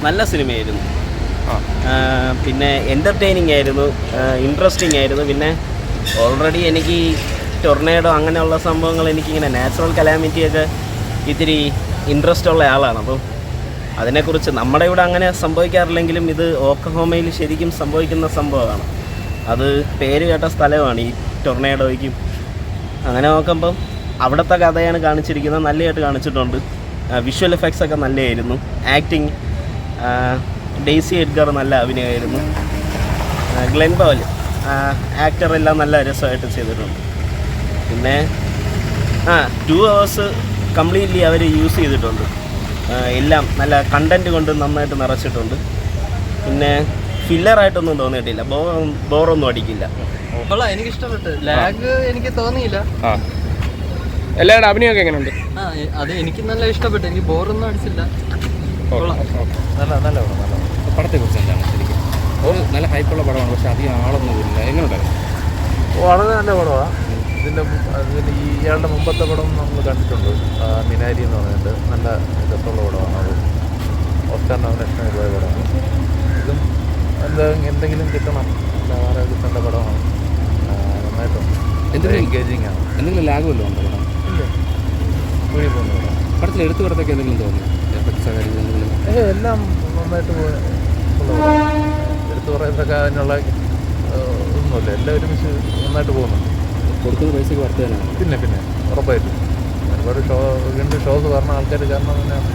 നല്ല സിനിമയായിരുന്നു. പിന്നെ എൻ്റർടൈനിങ് ആയിരുന്നു, ഇൻട്രസ്റ്റിംഗ് ആയിരുന്നു. പിന്നെ ഓൾറെഡി എനിക്ക് ടൊർണേഡോ അങ്ങനെയുള്ള സംഭവങ്ങൾ എനിക്കിങ്ങനെ നാച്ചുറൽ കലാമിറ്റിയൊക്കെ ഇത്തിരി ഇൻട്രസ്റ്റ് ഉള്ള ആളാണ്. അപ്പം അതിനെക്കുറിച്ച് നമ്മുടെ ഇവിടെ അങ്ങനെ സംഭവിക്കാറില്ലെങ്കിലും ഇത് ഓക്ലഹോമയിൽ ശരിക്കും സംഭവിക്കുന്ന സംഭവമാണ്. അത് പേര് കേട്ട സ്ഥലമാണ് ഈ ടൊർണേഡോയ്ക്കും. അങ്ങനെ നോക്കുമ്പം അവിടുത്തെ കഥയാണ് കാണിച്ചിരിക്കുന്നത്. നല്ലതായിട്ട് കാണിച്ചിട്ടുണ്ട്. വിഷ്വൽ എഫക്ട്സ് ഒക്കെ നല്ലതായിരുന്നു. ആക്ടിങ് ഡെയ്സി എഡ്ഗർ നല്ല അഭിനയമായിരുന്നു. ഗ്ലെൻ പവൽ ആക്ടറെല്ലാം നല്ല രസമായിട്ട് ചെയ്തിട്ടുണ്ട്. പിന്നെ 2 hours കംപ്ലീറ്റ്ലി അവർ യൂസ് ചെയ്തിട്ടുണ്ട്. എല്ലാം നല്ല കണ്ടൻറ്റ് കൊണ്ട് നന്നായിട്ട് നിറച്ചിട്ടുണ്ട്. പിന്നെ ഫില്ലറായിട്ടൊന്നും തോന്നിയിട്ടില്ല, ബോറൊന്നും അടിക്കില്ല. എനിക്കിഷ്ടപ്പെട്ടു. ലാഗ് എനിക്ക് തോന്നിയില്ല. എല്ലാവരുടെ അഭിനയമൊക്കെ എങ്ങനെയുണ്ട്? അത് എനിക്ക് നല്ല ഇഷ്ടപ്പെട്ടു. എനിക്ക് ബോറൊന്നും അടിച്ചില്ല. നല്ല പടത്തെ കുറിച്ച് എന്താണ് ശരിക്കും? ഒരു നല്ല ഹൈപ്പുള്ള പടമാണ്, പക്ഷെ അധികം ആളൊന്നും ഇല്ല. എങ്ങനെയുണ്ടായിരുന്നു? വളരെ നല്ല പടമാണ്. ഇതിൻ്റെ ഇയാളുടെ മുമ്പത്തെ പടം നമ്മൾ കണ്ടിട്ടുണ്ട്, മിനാരി എന്ന് പറഞ്ഞിട്ട്. നല്ല രസമുള്ള പടമാണ്. അത് ഓസ്കാർ നോമിനേഷന് പോയ പടമാണ്. ഇതും എന്തെങ്കിലും കിട്ടണം, വേറെ കിട്ടേണ്ട പടമാണ്. നന്നായിട്ടുണ്ട്, എൻഗേജിങ് ആണ്. എന്തെങ്കിലും ലാഗ് വല്ലതും ഉണ്ടോ പടം? ഇല്ല, കൂടി പോകുന്ന പടം. പടത്തിൽ എടുത്തു പറത്തൊക്കെ എന്തെങ്കിലും തോന്നുന്നു? എല്ലാം നന്നായിട്ട് എടുത്തു പറയുന്നതൊക്കെ അതിനുള്ള ഒന്നുമില്ല, എല്ലാം ഒരുമിച്ച് നന്നായിട്ട് പോകുന്നുണ്ട്. കൊടുക്കുന്ന പൈസയ്ക്ക് വർത്ത് തന്നെയാണ്. പിന്നെ ഉറപ്പായിട്ടും ഒരുപാട് ഷോസ് പറഞ്ഞ ആൾക്കാർ കാരണം തന്നെയാണ്.